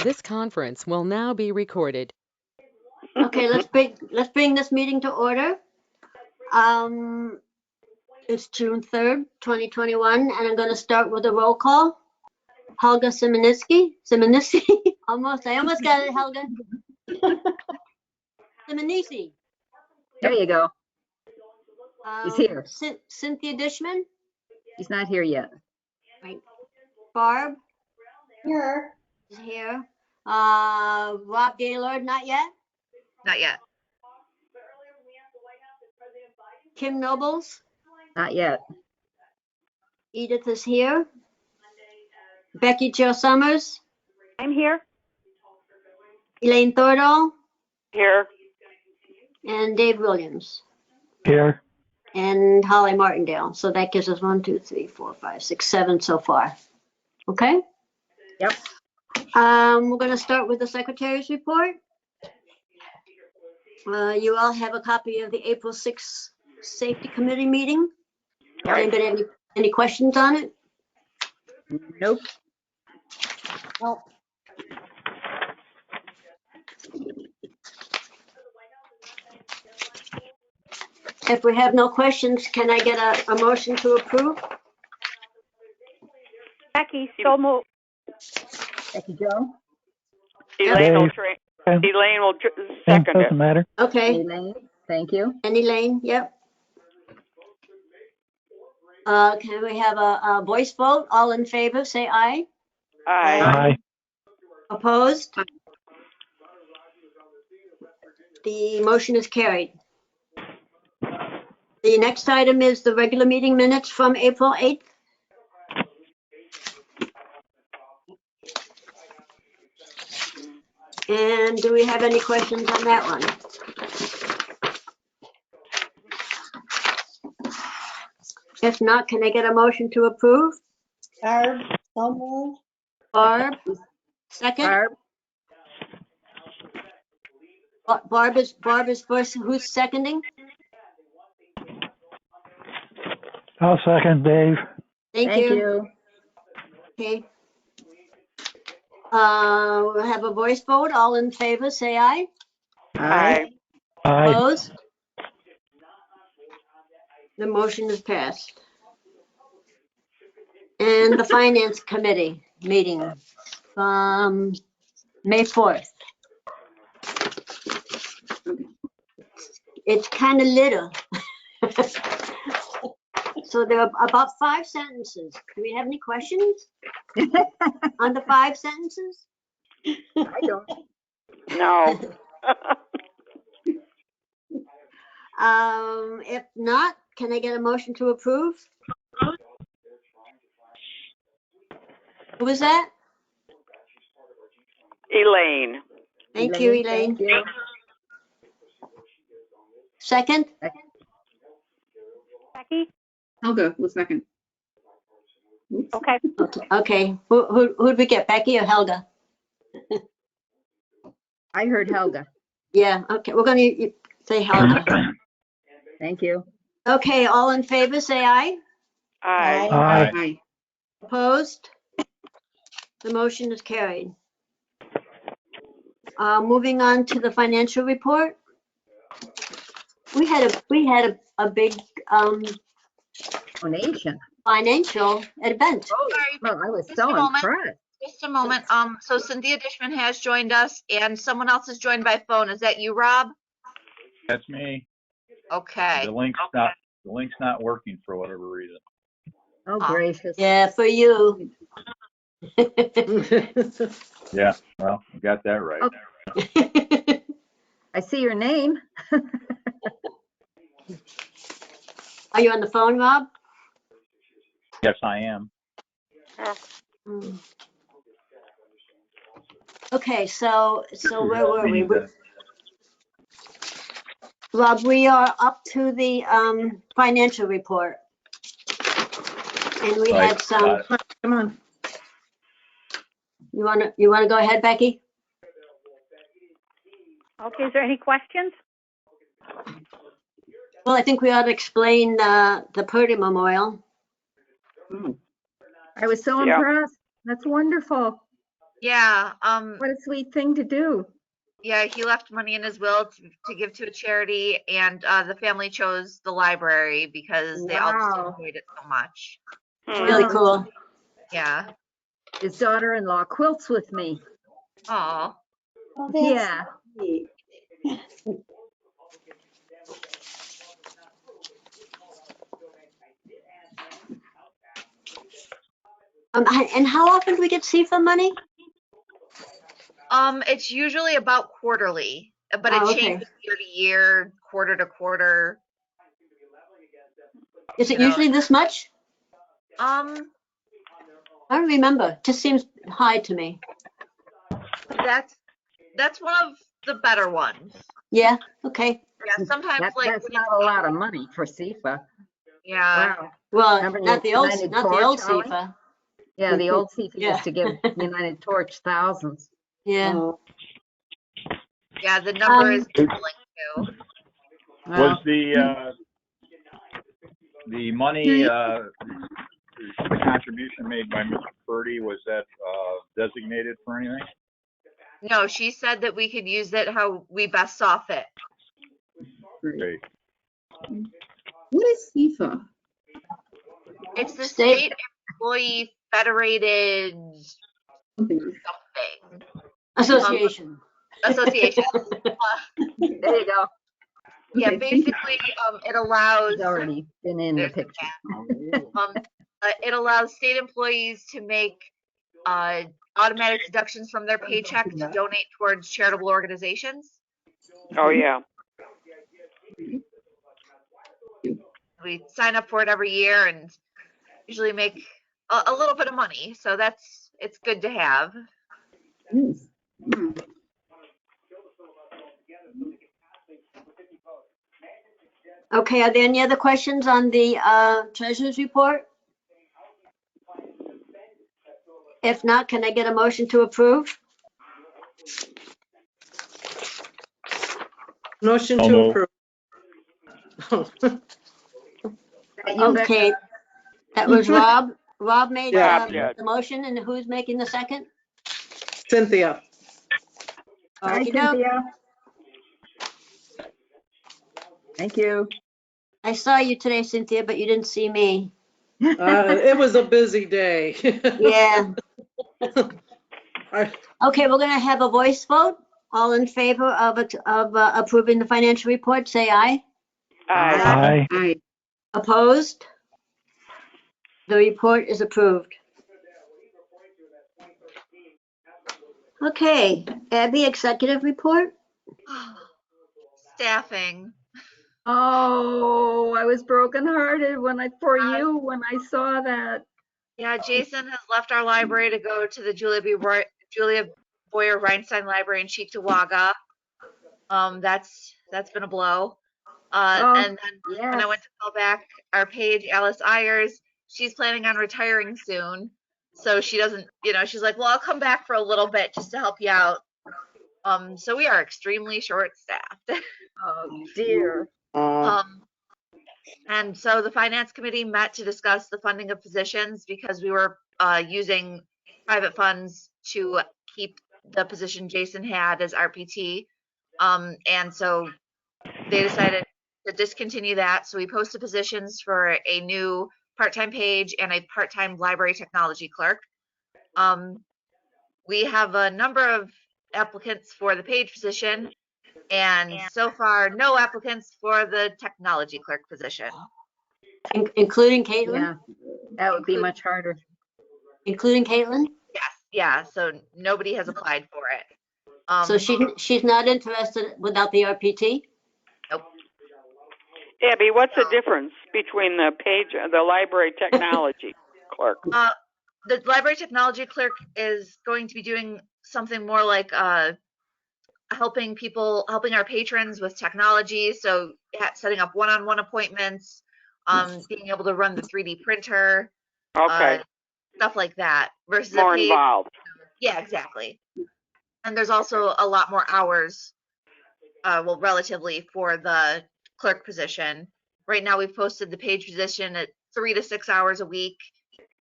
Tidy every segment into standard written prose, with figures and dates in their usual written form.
This conference will now be recorded. Okay, let's bring this meeting to order. It's June 3rd, 2021, and I'm going to start with a roll call. Helga Simonisky, I almost got it, Helga. Simonisi. There you go. He's here. Cynthia Dishman. He's not here yet. Right. Barb. Here. Is here. Rob Gaylord, not yet. Not yet. Kim Nobles. Not yet. Edith is here. Becky Jo Summers. I'm here. Elaine Thordahl. Here. And Dave Williams. Here. And Holly Martindale. So that gives us 1, 2, 3, 4, 5, 6, 7 so far. Okay? Yep. We're going to start with the secretary's report. You all have a copy of the April 6th Safety Committee meeting. Anybody have any questions on it? Nope. Well, if we have no questions, can I get a motion to approve? Becky, so moved. Becky Jo. Elaine will, Dave. Elaine will second it. Doesn't matter. Okay, Elaine. Thank you. and Elaine, yep. Can we have a voice vote? All in favor, say aye. Aye. Aye. Opposed? The motion is carried. The next item is the regular meeting minutes from April 8th. And do we have any questions on that one? If not, can I get a motion to approve? Barb, so moved. Barb, second? Barb. Barb is first. Who's seconding? I'll second Dave. Thank you. Okay. We'll have a voice vote. All in favor, say aye. Aye. Aye. Opposed? The motion is passed. And the Finance Committee meeting from May 4th. It's kind of little. So there are about 5 sentences. Do we have any questions on the 5 sentences? I don't. No. If not, can I get a motion to approve? Who was that? Elaine. Thank you, Elaine. Thank you. Second? Becky? Helga was second. Okay. Okay. Who'd we get, Becky or Helga? I heard Helga. Yeah, okay. We're going to say Helga. Thank you. Okay, all in favor, say aye. Aye. Aye. Opposed? The motion is carried. Moving on to the financial report. We had a big Donation. financial event. Well, I was Just so a moment. impressed. Just a moment. So Cynthia Dishman has joined us and someone else has joined by phone. Is that you, Rob? That's me. Okay. The link's not working for whatever reason. Oh, gracious. Yeah, for you. Yeah, well, you got that right. Okay. I see your name. Are you on the phone, Rob? Yes, I am. Mm. Okay, so where were we? Rob, we are up to the financial report. And we Right, had some, got Come on. you wanna go ahead, Becky? Okay, is there any questions? Well, I think we ought to explain the Purdy Memorial. I was so Yeah. impressed. That's wonderful. Yeah, What a sweet thing to do. yeah, he left money in his will to give to a charity, and the family chose the library because they all just Wow. enjoyed it so much. Really Wow. cool. Yeah. His daughter-in-law quilts with me. Oh, Yeah. And how often do we get CFA money? it's usually about quarterly, but it Oh, okay. changes year to year, quarter to quarter. Is it You know. usually this much? Um, I don't remember. Just seems high to me. that's one of the better ones. Yeah, okay. Yeah, sometimes That's when not a lot of money for SIFA. yeah, Wow. Well, Remember not the old, United not the Torch, old Holly? CFA. Yeah, the old SIFA Yeah. used to give United Torch thousands. Yeah. yeah, the number is Um, doubling too. Wow. Was the money, the contribution made by Mr. Purdy, was that designated for anything? No, she said that we could use it how we best saw fit. Great. What is CIFA? It's the State- State Employee Federated Something. something Association. association. There you go. Yeah, Okay, thank you. basically, it allows He's already been in the There's the picture. it allows state employees to make automatic deductions from their paycheck to donate towards charitable organizations. Oh, yeah. We sign up for it every year and usually make a little bit of money, so it's good to have. Yes. Hmm. Okay, are there any other questions on the treasurer's report? If not, can I get a motion to approve? Motion So to moved. approve. Okay, that was Rob. Rob made Yeah. the motion, and who's making the second? Cynthia. Hi, Okey-doke. Cynthia. Thank you. I saw you today, Cynthia, but you didn't see me. It was a busy day. Yeah. I- Okay, we're gonna have a voice vote. All in favor of approving the financial report, say aye. Aye. Aye. Aye. Opposed? The report is approved. Okay, Abby, executive report? Staffing. Oh, I was brokenhearted when I saw that. Yeah, Jason has left our library to go to the Julia Boyer Reinstein Library in Cheektowaga. That's been a blow. And then when I Yes. went to call back our page, Alice Ayers, she's planning on retiring soon. So she doesn't, she's like, well, I'll come back for a little bit just to help you out. So we are extremely short-staffed. Oh, dear. And so the finance committee met to discuss the funding of positions because we were using private funds to keep the position Jason had as RPT. And so they decided to discontinue that. So we posted positions for a new part-time page and a part-time library technology clerk. We have a number of applicants for the page position, and so far no applicants for the technology clerk position. Including Caitlin? Yeah, that would be much harder. Including Caitlin? Yes, yeah, so nobody has applied for it. So she's not interested without the RPT? Abby, what's the difference between the library technology clerk? The library technology clerk is going to be doing something more like helping our patrons with technology. So setting up one-on-one appointments, being able to run the 3D printer, Okay. stuff like that. Versus More a page. involved. Yeah, exactly. And there's also a lot more hours, relatively, for the clerk position. Right now, we've posted the page position at 3 to 6 hours a week,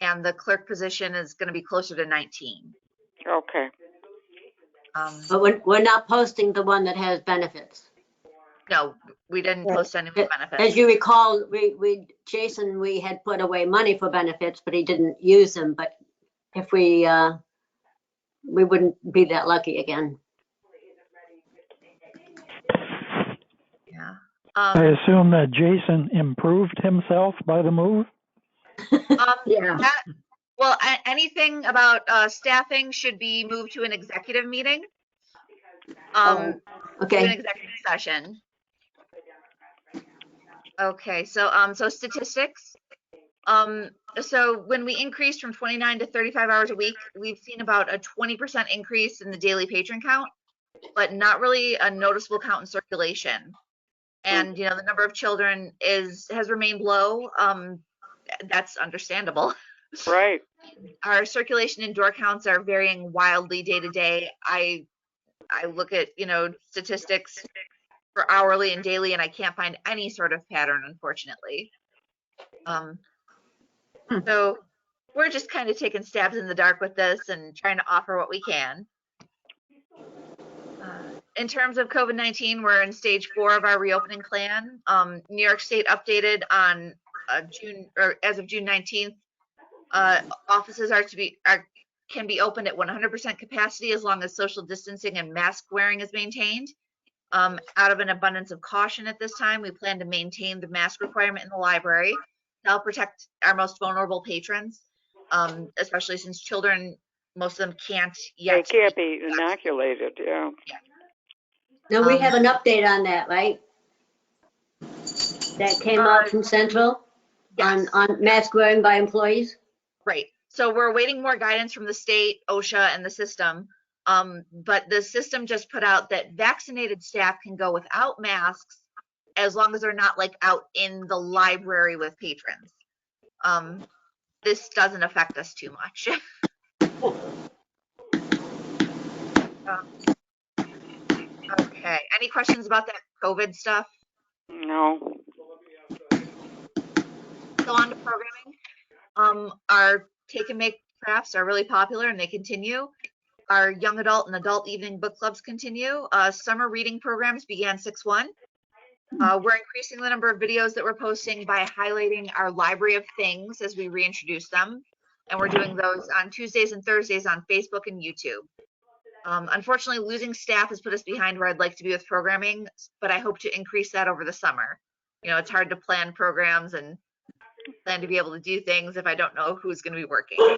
and the clerk position is going to be closer to 19. Okay. But we're not posting the one that has benefits. No, we didn't Right. post any with benefits. As you recall, Jason, we had put away money for benefits, but he didn't use them. But if we wouldn't be that lucky again. Yeah. I assume that Jason improved himself by the move? Yeah. Well, anything about staffing should be moved to an executive meeting. To an Okay. executive session. Okay, so so statistics. So when we increased from 29 to 35 hours a week, we've seen about a 20% increase in the daily patron count, but not really a noticeable count in circulation. And you know, the number of children has remained low. That's understandable. Right. Our circulation and door counts are varying wildly day to day. I look at, you know, statistics for hourly and daily, and I can't find any sort of pattern, unfortunately. So we're just kind of taking stabs in the dark with this and trying to offer what we can. In terms of COVID-19, we're in stage 4 of our reopening plan. New York State updated on as of June 19th. Offices can be opened at 100% capacity as long as social distancing and mask wearing is maintained. Out of an abundance of caution at this time, we plan to maintain the mask requirement in the library to help protect our most vulnerable patrons, especially since children, most of them can't yet. They can't be inoculated, yeah. Now we have an update on that, right? That came out from Central Yes. on mask wearing by employees. Right. So we're awaiting more guidance from the state, OSHA, and the system. But the system just put out that vaccinated staff can go without masks as long as they're not like out in the library with patrons. This doesn't affect us too much. Okay. Any questions about that COVID stuff? No. So on to programming. Our take and make crafts are really popular and they continue. Our young adult and adult evening book clubs continue. Summer reading programs began 6/1. We're increasing the number of videos that we're posting by highlighting our library of things as we reintroduce them. And we're doing those on Tuesdays and Thursdays on Facebook and YouTube. Unfortunately, losing staff has put us behind where I'd like to be with programming, but I hope to increase that over the summer. You know, it's hard to plan programs and plan to be able to do things if I don't know who's going to be working.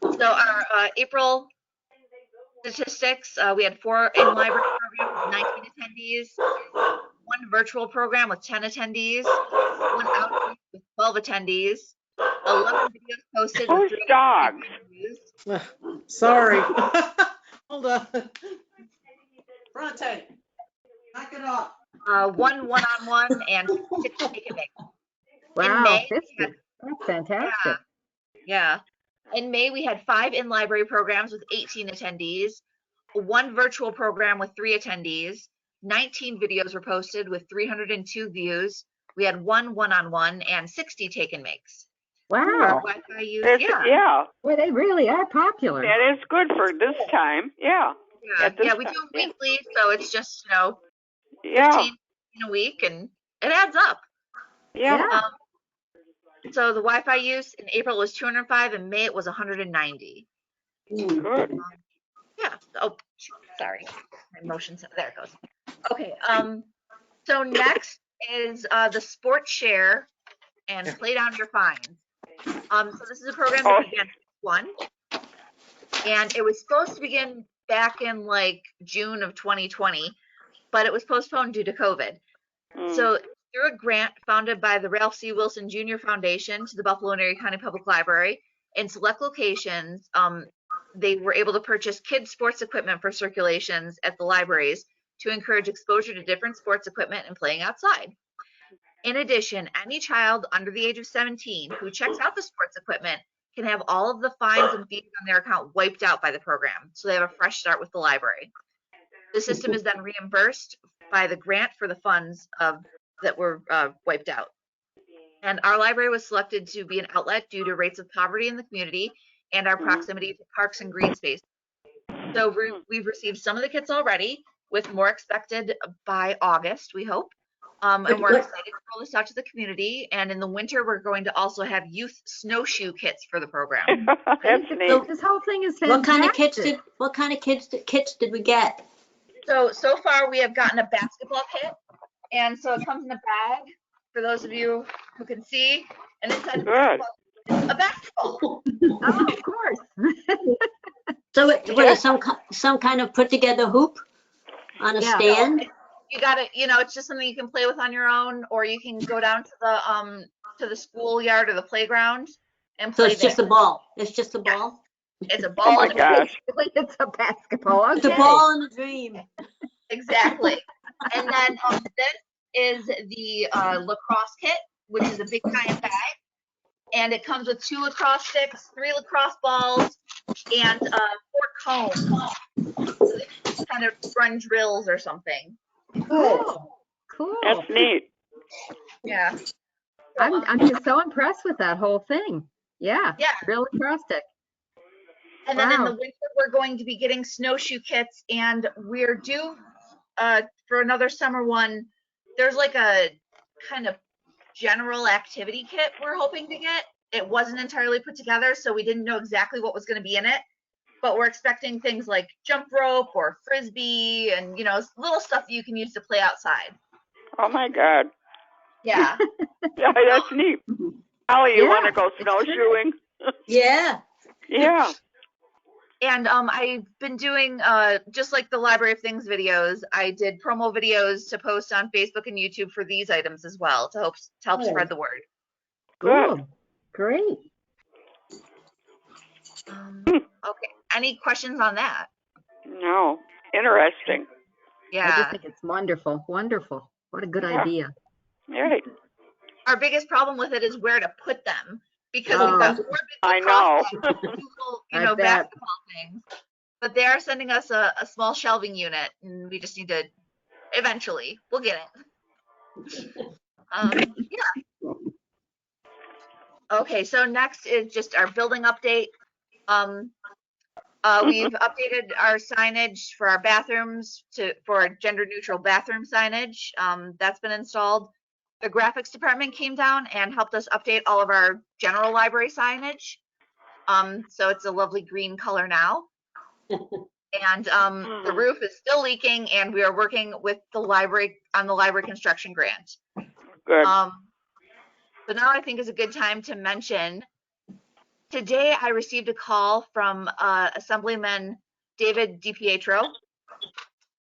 So our April statistics, we had 4 in-library programs with 19 attendees, 1 virtual program with 10 attendees, 1 outreach with 12 attendees, 11 videos posted with Whose 3 dogs? views. Sorry. Hold on. Bronte, knock it off. 1 one-on-one and 6 take and make. Wow, May, 50. That's fantastic. Yeah. In May, we had 5 in-library programs with 18 attendees, 1 virtual program with 3 attendees, 19 videos were posted with 302 views. We had 1 one-on-one and 60 take and makes. Wow. Our Wi-Fi use, Yeah. Well, they really are popular. That is good for this time, yeah. At this we do time, it weekly, so it's just, you know, Yeah, 15 in a week, and it adds up. yeah. So the Wi-Fi use in April was 205, in May it was 190. Good. Yeah. Oh, sorry. My motions. There it goes. Okay. So next is the Sports Share and Play Down Your Fines. So this is a program that began 1, and it was supposed to begin back in like June of 2020, but it was postponed due to COVID. So through a grant founded by the Ralph C. Wilson Jr. Foundation to the Buffalo and Erie County Public Library, in select locations, they were able to purchase kids sports equipment for circulations at the libraries to encourage exposure to different sports equipment and playing outside. In addition, any child under the age of 17 who checks out the sports equipment can have all of the fines and fees on their account wiped out by the program, so they have a fresh start with the library. The system is then reimbursed by the grant for the funds that were wiped out. And our library was selected to be an outlet due to rates of poverty in the community and our proximity to parks and green space. So we've received some of the kits already, with more expected by August, we hope. And we're excited to roll this out to the community. And in the winter, we're going to also have youth snowshoe kits for the program. That's neat. This whole thing is What kind of fantastic. kits did we get? So far we have gotten a basketball kit, and so it comes in a bag for those of you who can see, and inside the Good. basketball is a basketball. Oh, of course. So what is some kind of put together hoop on a Yeah. stand? You got to, it's just something you can play with on your own, or you can go down to the schoolyard or the playground and So play it's just there. a ball. It's just a ball. It's a Oh ball. my and a gosh. It's a basketball. It's a Okay. ball and a dream. Exactly. And then this is the lacrosse kit, which is a big giant bag. And it comes with 2 lacrosse sticks, 3 lacrosse balls, and 4 cones. So they can kind of run drills or something. Cool. Cool. That's neat. Yeah. So, I'm just so impressed with that whole thing. Yeah. Yeah. Real impressive. And then in Wow. the winter, we're going to be getting snowshoe kits, and we're due for another summer one. There's like a kind of general activity kit we're hoping to get. It wasn't entirely put together, so we didn't know exactly what was going to be in it. But we're expecting things like jump rope or frisbee and, little stuff you can use to play outside. Oh my God. Yeah. Yeah, that's neat. Holly, you Yeah, want to go it's true. snowshoeing? Yeah. Yeah. And I've been doing, just like the Library of Things videos, I did promo videos to post on Facebook and YouTube for these items as well to help Good. spread the word. Good. Cool. Great. Okay. Any questions on that? No. Interesting. I Yeah. just think it's wonderful. Wonderful. What a good Yeah. idea. Right. Our biggest problem with it is where to put them, because Oh. we've got 4 big I lacrosse know. balls, 2 little, I bet. basketball things. But they are sending us a small shelving unit, and we just need to, eventually, we'll get it. Yeah. Okay, so next is just our building update. We've updated our signage for our bathrooms for gender neutral bathroom signage. That's been installed. The graphics department came down and helped us update all of our general library signage. So it's a lovely green color now. And the roof is still leaking, and we are working with the library on the library construction grant. Good. So now I think is a good time to mention, today I received a call from Assemblyman David DiPietro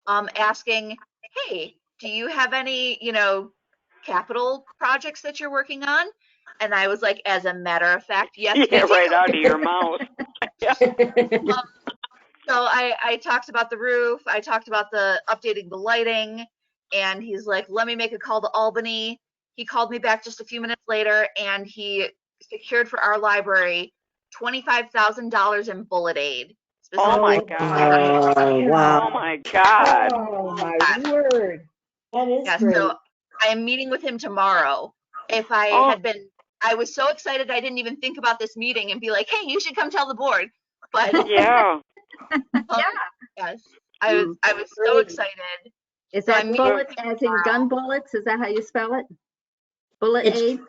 asking, hey, do you have any, capital projects that you're working on? And I was like, as a matter of fact, yes. Yeah, we do. right out of your mouth. Yeah. So I talked about the roof. I talked about updating the lighting, and he's like, let me make a call to Albany. He called me back just a few minutes later, and he secured for our library $25,000 in bullet aid. Oh my God. wow. Oh my God. Oh, my word. That is Yeah, great. so I am meeting with him tomorrow. If I I was so excited I didn't even think about this meeting and be like, hey, you should come tell the board. But Yeah. yes, I was so Great. excited. Is So that I'm meeting bullets with him as in tomorrow. gun bullets? Is that how you spell it? Bullet It's- aid?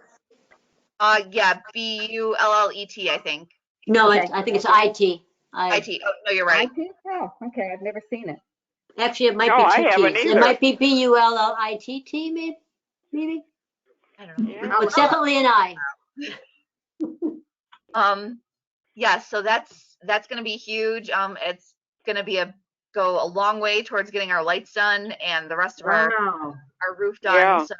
Yeah, BULLET, I think. No, Okay. I think it's IT. IT. Oh, no, you're right. Oh, okay. I've never seen it. Actually, it might No, be I two haven't T's. either. It might be BULLITT, maybe. I don't know. Yeah. It's definitely an I. Yeah, so that's going to be huge. It's going to go a long way towards getting our lights done and the rest of Wow. our roof done. Yeah. So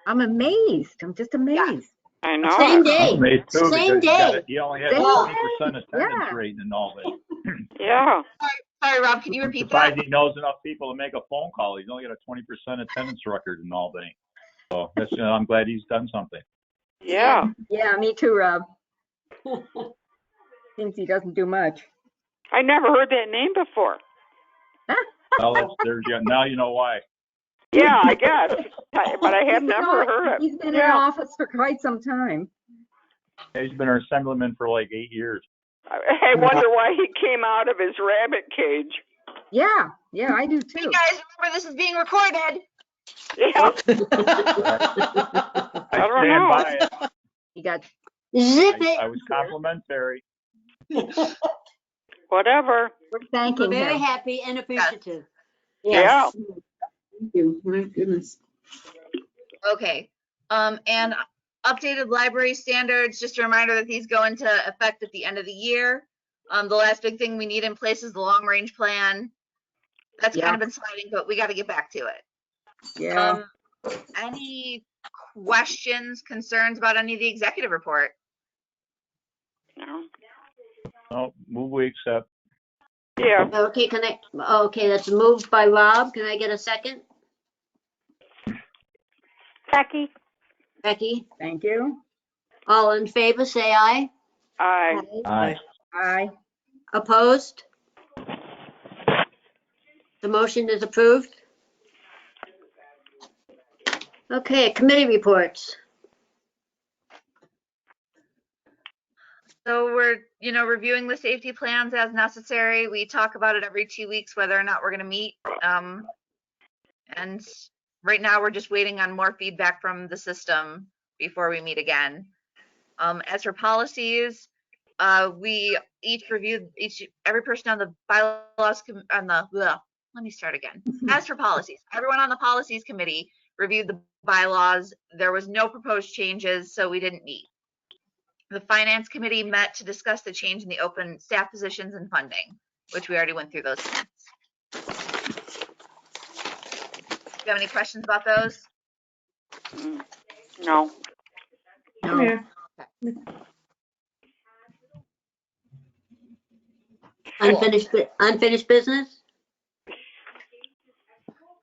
I'm amazed. I'm just amazed. I know. Same it. day. Me too, Same because you got day. it. You only had Same 20% day. attendance Yeah. rate and all that. Yeah. sorry, Rob, can you I'm repeat that? surprised he knows enough people to make a phone call. He's only got a 20% attendance record in Albany. So that's, I'm glad he's done something. Yeah. Yeah, me too, Rob. Seems he doesn't do much. I never heard that name before. Well, now you know why. Yeah, I guess. But I have never heard it. He's been in Yeah. office for quite some time. He's been our assemblyman for like 8 years. I wonder why he came out of his rabbit cage. Yeah, I do You too. guys remember this is being recorded. Yeah, I I don't stand know. by it. You got, Zip I it. was complimentary. Whatever. we're We're thanking very him. happy and appreciative. Yeah. Thank you. My goodness. Okay. And updated library standards, just a reminder that these go into effect at the end of the year. The last big thing we need in place is the long range plan. That's Yeah. kind of been sliding, but we got to get back to it. Yeah. Any questions, concerns about any of the executive report? No. No, move we accept. Yeah. Okay, okay, that's moved by Rob. Can I get a second? Becky? Becky? Thank you. All in favor, say aye. Aye. Aye. Aye. Opposed? The motion is approved. Okay, committee reports. So we're, reviewing the safety plans as necessary. We talk about it every 2 weeks, whether or not we're going to meet. And right now we're just waiting on more feedback from the system before we meet again. As for policies, we each reviewed every person on the bylaws let me start again. As for policies, everyone on the policies committee reviewed the bylaws. There was no proposed changes, so we didn't meet. The finance committee met to discuss the change in the open staff positions and funding, which we already went through those minutes. Do you have any questions about those? No. Come here. Unfinished business?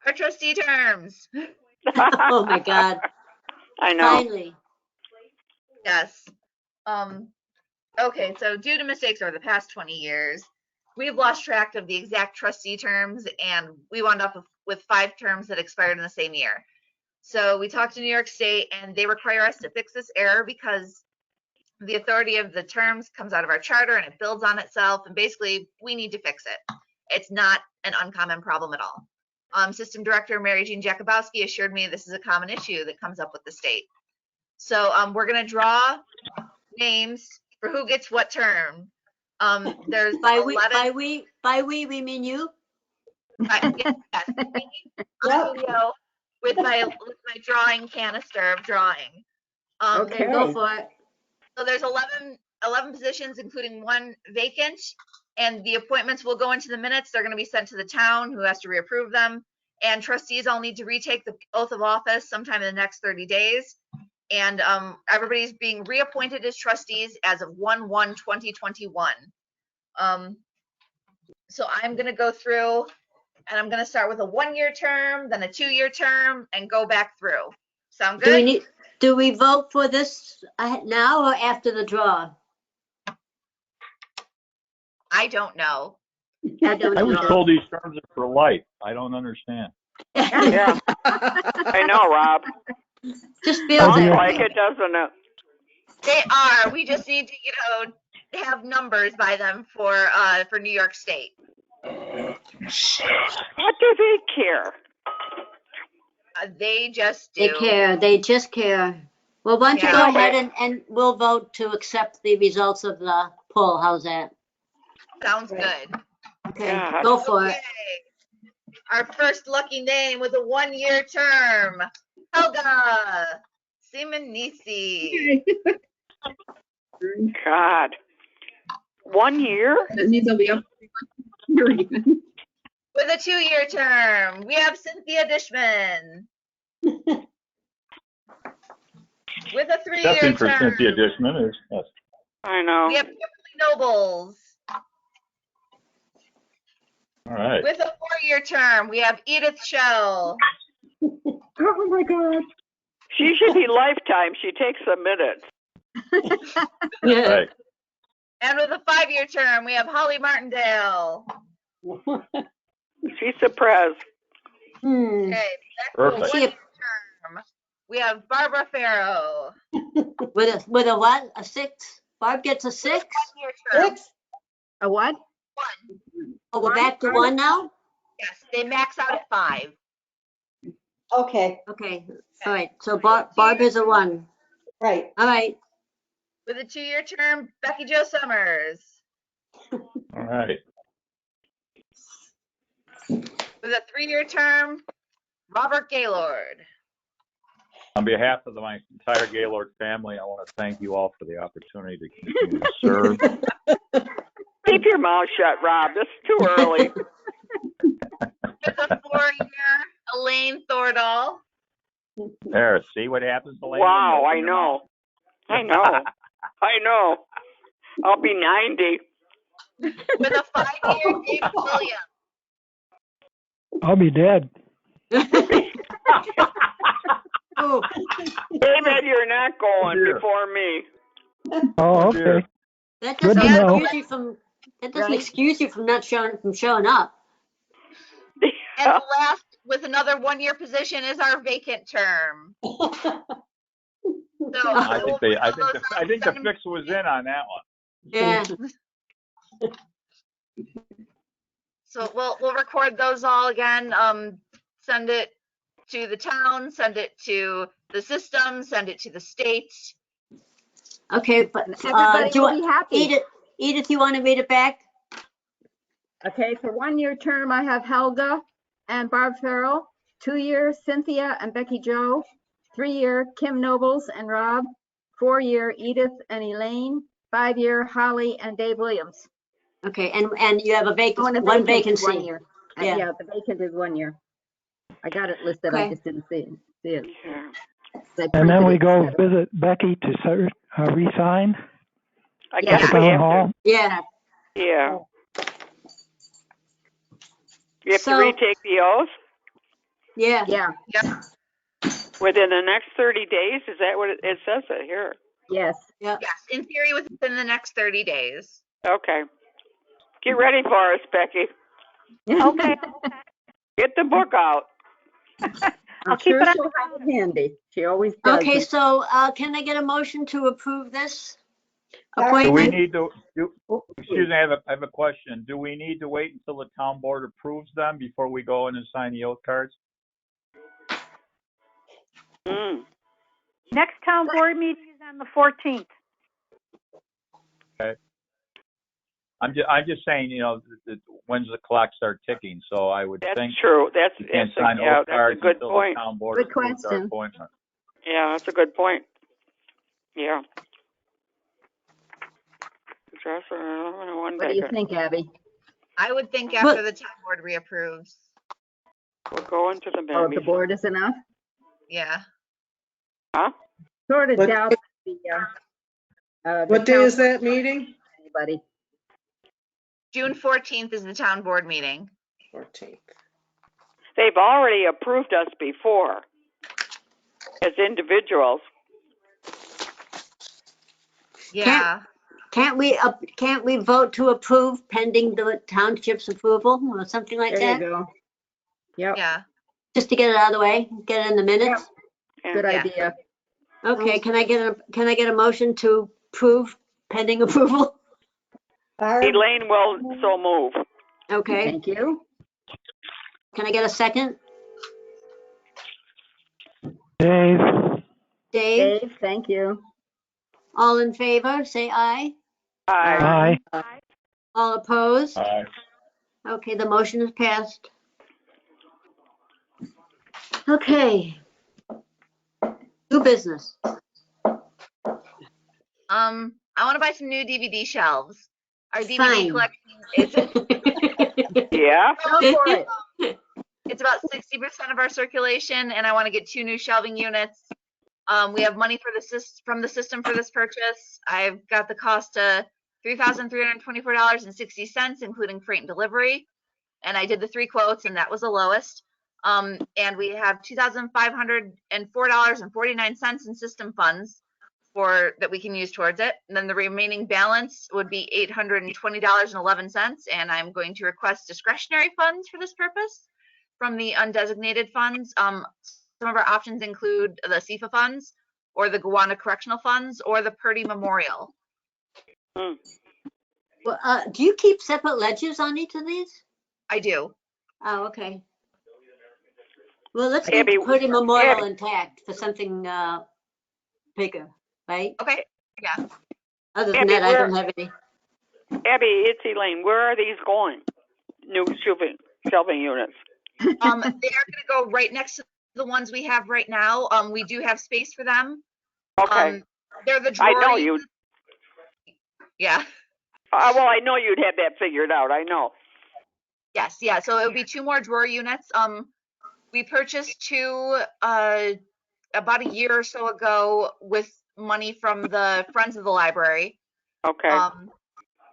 Our trustee terms. Oh my God. I know. Finally. Yes. Okay, so due to mistakes over the past 20 years, we've lost track of the exact trustee terms, and we wound up with 5 terms that expired in the same year. So we talked to New York State, and they require us to fix this error because the authority of the terms comes out of our charter and it builds on itself, and basically we need to fix it. It's not an uncommon problem at all. System Director Mary Jean Jakubowski assured me this is a common issue that comes up with the state. So we're going to draw names for who gets what term. There's By 11. we mean you? Yes, studio with my drawing canister of drawing. Okay. Go for it. So there's 11 positions, including 1 vacant, and the appointments will go into the minutes. They're going to be sent to the town, who has to reapprove them. And trustees all need to retake the oath of office sometime in the next 30 days. And everybody's being reappointed as trustees as of 1/1/2021. So I'm going to go through, and I'm going to start with a 1-year term, then a 2-year term, and go back through. Sound good? Do we vote for this now or after the draw? I don't know. I don't I was know. told these terms are for life. I don't understand. Yeah. I know, Rob. Just feels Sounds that like way. it, doesn't it? They are. We just need to, have numbers by them for New York State. What do they care? They just do. They care. They just care. Well, why don't you Yeah. go ahead and we'll vote to accept the results of the poll. How's that? Sounds good. Okay, Yeah. go for it. Okay. Our first lucky name with a 1-year term, Helga Simonisi. God. 1 year? That means I'll be up. Here again. With a 2-year term, we have Cynthia Dishman. With a 3-year Accepting for term, Cynthia Dishman is, yes. I know. we have Kimberly Nobles. All right. With a 4-year term, we have Edith Shell. Oh my God. She should be lifetime. She takes a minute. Right. And with a 5-year term, we have Holly Martindale. She's the prez. Hmm. Okay, Perfect. She- term, we have Barbara Farrow. With a what? A 6? Barb gets a 6. One-year term. 6? A what? One. Oh, we're back to 1 now? Yes, they max out at 5. Okay, Okay, all right. So Barb is a 1. right. All right. With a 2-year term, Becky Jo Summers. All right. With a 3-year term, Robert Gaylord. On behalf of my entire Gaylord family, I want to thank you all for the opportunity to continue to serve. Keep your mouth shut, Rob. This is too early. With a 4-year, Elaine Thordahl. There, see what happens to Elaine? Wow, You I open your know. mouth. I know. I know. I'll be 90. With a 5-year, David Williams. I'll be dead. Oh, David, you're not going dear. before me. Oh, dear. okay. that Good doesn't to know. excuse you from, that doesn't Right. excuse you from not showing up. And last, with another 1-year position, is our vacant term. So I we'll think fill those I out, think the send 'em- fix was in on that one. Yeah. So we'll record those all again. Send it to the town, send it to the system, send it to the state. Okay, but Everybody do you will want be happy. Edith, you want to read it back? Okay, for 1-year term, I have Helga and Barb Farrell. 2-year, Cynthia and Becky Jo. 3-year, Kim Nobles and Rob. 4-year, Edith and Elaine. 5-year, Holly and Dave Williams. Okay, and you have a Oh, and a one vacant is vacancy. 1 year. Yeah. Yeah, the vacant is 1 year. I got it listed, I Okay. just didn't see it. Yeah. I And then printed we it. go visit Becky to resign I Yeah. at guess the we town have hall. Yeah. to. Yeah. You have So- to retake the oath Yeah. Yeah, within the next 30 days? Is that what it says it here? yes. Yeah. Yes, in theory, within the next 30 days. Okay. Get ready for us, Becky. Okay. Get the book out. I'm keep sure it on she'll have it handy. She always does. Okay, so can I get a motion to approve this Do we appointment? need to, excuse me, I have a question. Do we need to wait until the town board approves them before we go in and sign the oath cards? Mm. Next town board meeting is on the 14th. I'm just saying, when's the clock start ticking? So I would That's think true. That's we can't a, sign yeah, oath that's a cards good until point. the town board Good approves our question. appointment. Yeah, that's a good point. Yeah. What do you think, Abby? I would think Well- after the town board reapproves. We'll go into the Oh, the meeting. board is enough? Yeah. Huh? Sort of What- doubt the What day town- is that meeting? Anybody. June 14th is the town board meeting. 14th. They've already approved us before as individuals. Yeah. Can't we vote to approve pending the township's approval or something like There you that? go. Yep, Yeah. Just to get it out of the way, get it in the minutes? good Yeah. idea. Okay, can I get a motion to approve pending approval? Barb, Elaine will so move. Okay, Thank you. can I get a second? Dave, Dave, Dave, thank you. all in favor, say aye. Aye. aye. All opposed? Aye. Okay, the motion is passed. Okay. New business. I want to buy some new DVD shelves. Our DVD Fine. collection is Yeah. Go for it. it's about 60% of our circulation, and I want to get 2 new shelving units. We have money for from the system for this purchase. I've got the cost to $3,324.60, including freight and delivery. And I did the 3 quotes, and that was the lowest. And we have $2,504.49 in system funds that we can use towards it. And then the remaining balance would be $820.11. And I'm going to request discretionary funds for this purpose from the undesignated funds. Some of our options include the CFA funds or the Gowanda Correctional Funds or the Purdy Memorial. Hmm. Well, do you keep separate ledgers on each of these? I do. Oh, okay. Well, let's leave Abby, the Purdy Memorial Abby. intact for something bigger, right? Okay. Yeah. Other than Abby, that, I don't have any. Abby, it's Elaine. Where are these going? New shelving units. They are going to go right next to the ones we have right now. We do have space for them. Okay. They're the I drawer. know you. Yeah. Well, I know you'd have that figured out. I know. Yes. Yeah. So it would be 2 more drawer units. We purchased 2 about a year or so ago with money from the Friends of the Library. Okay.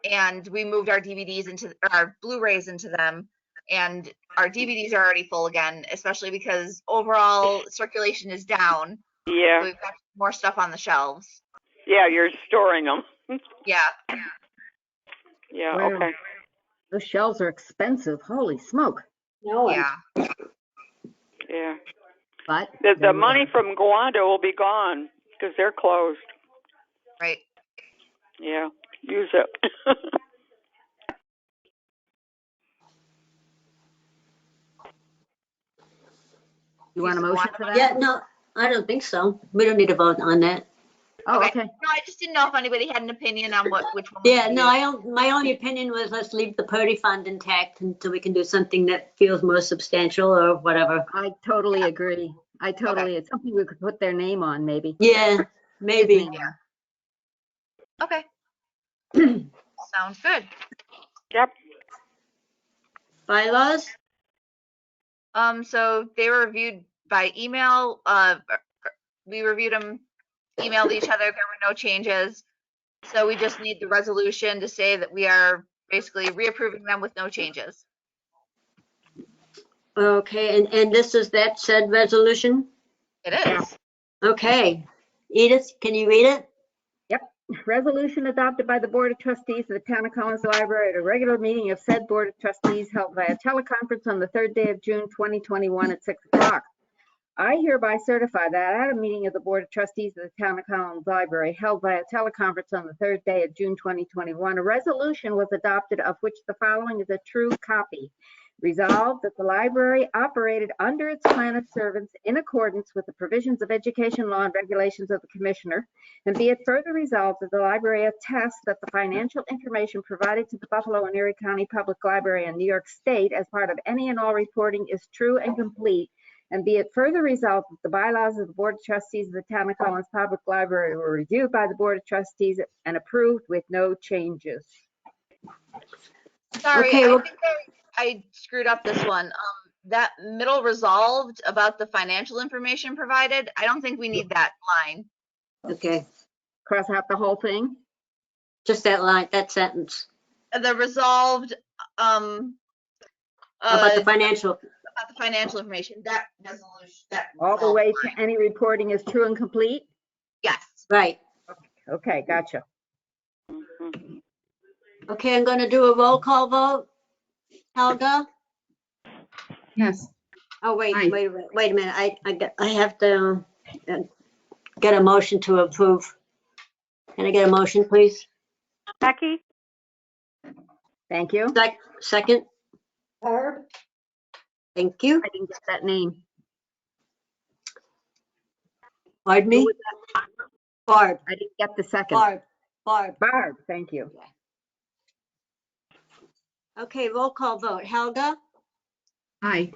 And we moved our DVDs into our Blu-rays into them, and our DVDs are already full again, especially because overall circulation is down. Yeah. So we've got more stuff on the shelves. Yeah, you're storing them. Yeah. Yeah. Wow. Okay. Those shelves are expensive. Holy smoke. No one. Yeah. Yeah. But The money from Gowanda will be gone because they're closed. Right. Yeah. Use it. you want a motion for that? Yeah, no, I don't think so. We don't need to vote on that. Oh, okay. No, I just didn't know if anybody had an opinion on which one. we Yeah, should no, use. I don't, my only opinion was let's leave the Purdy fund intact until we can do something that feels more substantial or whatever. I totally agree. It's something we could put their name on, maybe. Yeah, His maybe. name on. Okay. Sounds good. Yep. Bylaws? So they were reviewed by email. We reviewed them, emailed each other. There were no changes. So we just need the resolution to say that we are basically reapproving them with no changes. Okay, and this is that said resolution? It is. Okay. Edith, can you read it? Resolution adopted by the Board of Trustees of the Town of Collins Library at a regular meeting of said Board of Trustees held via teleconference on the 3rd day of June 2021 at 6 o'clock. I hereby certify that at a meeting of the Board of Trustees of the Town of Collins Library held via teleconference on the 3rd day of June 2021, a resolution was adopted of which the following is a true copy. Resolved that the library operated under its plan of servants in accordance with the provisions of education law and regulations of the Commissioner, and be it further resolved that the library attests that the financial information provided to the Buffalo and Erie County Public Library in New York State as part of any and all reporting is true and complete, and be it further resolved that the bylaws of the Board of Trustees of the Town of Collins Public Library were reviewed by the Board of Trustees and approved with no changes. Sorry, Okay, I well- think I screwed up this one. That middle resolved about the financial information provided, I don't think we need that line. Okay, Cross out the whole thing? just that line, that sentence The resolved about the financial. about the financial information, that resolution, that All the resolved way line. to any reporting is true and complete? Yes. Right. Okay, gotcha. Mhm. Okay, I'm gonna do a roll call vote. Helga? Yes. Oh, wait, Aye. wait a minute. I have to get a motion to approve. Can I get a motion, please? Becky? Thank you. Second, Barb? thank you. I didn't get that name. Pardon Who me? was that? Barb, I didn't get the second. Barb. Barb, thank you. Okay, roll call vote. Helga? Aye.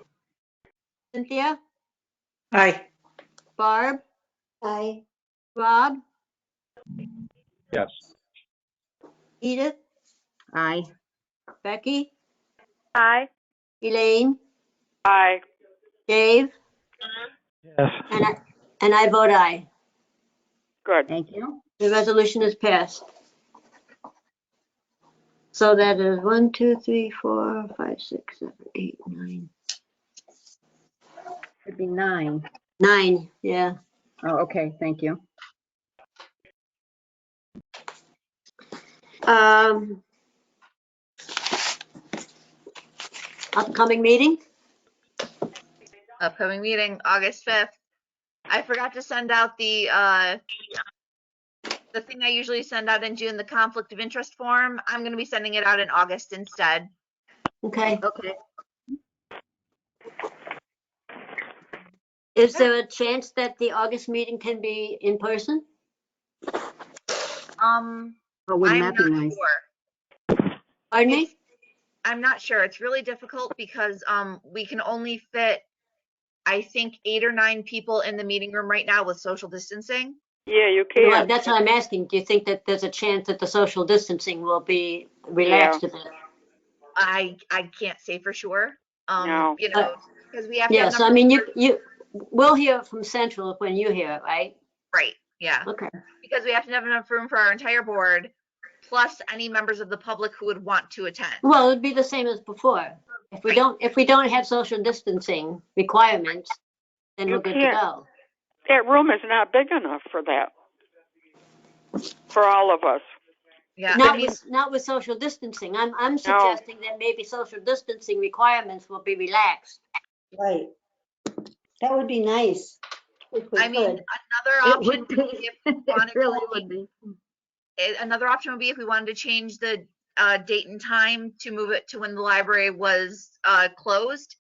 Cynthia? Aye. Barb? Aye. Rob? Yes. Edith? Aye. Becky? Aye. Elaine? Aye. Dave? Yes. And I vote aye. Good. Thank you. The resolution is passed. So that is 1, 2, 3, 4, 5, 6, 7, 8, 9. Should be 9. 9, yeah. Oh, okay, thank you. Upcoming meeting? Upcoming meeting, August 5th. I forgot to send out the the thing I usually send out in June, the conflict of interest form, I'm gonna be sending it out in August instead. Okay. Okay. Is there a chance that the August meeting can be in person? Oh, wouldn't I'm that be not nice? sure. Pardon me? I'm not sure. It's really difficult because we can only fit, I think, 8 or 9 people in the meeting room right now with social distancing. Yeah, you Well, can. that's what I'm asking. Do you think that there's a chance that the social distancing will be relaxed a bit? I can't say for sure. No. You know, because we have to have Yes, I numbers. mean, we'll hear from Central when you hear it, right? Right, yeah. Okay. Because we have to have enough room for our entire board, plus any members of the public who would want to attend. Well, it'd be the same as before. If we don't have social distancing requirements, then You we're good to can't. go. That room is not big enough for that. For all of us. Yeah, Not with social distancing. I'm suggesting that maybe social distancing requirements will be relaxed. Right. That would be nice. If we I mean, could. another option would be. would be if we wanted It really to would be. another option would be if we wanted to change the date and time to move it to when the library was closed.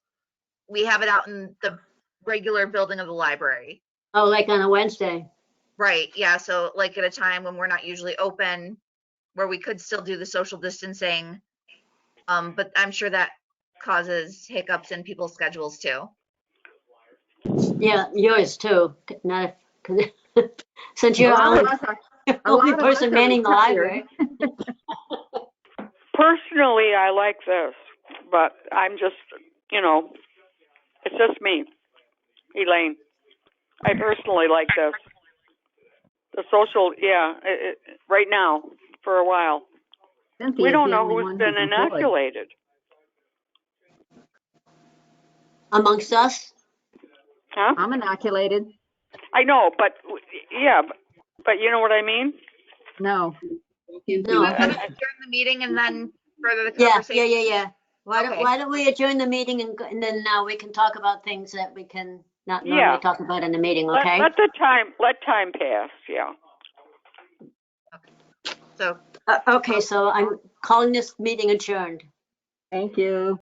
We have it out in the regular building of the library. Oh, like on a Wednesday. Right, yeah, so like at a time when we're not usually open, where we could still do the social distancing. But I'm sure that causes hiccups in people's schedules too. Yeah, yours too. Not since A you're lot only of us are, the a only lot of us person are manning the retired. library. Personally, I like this, but I'm just, it's just me, Elaine. I personally like this. The social, right now, for a while. We Cynthia's don't the know only who's one been who's employed. inoculated. Amongst us? Huh? I'm inoculated. I know, but, but you know what I mean? No. Do we No. want to adjourn the meeting and then further the Yeah. conversation? Okay. Why don't we adjourn the meeting and then we can talk about things that we can not Yeah. normally talk about in the meeting, okay? Let time pass, yeah. So Okay, so I'm calling this meeting adjourned. Thank you.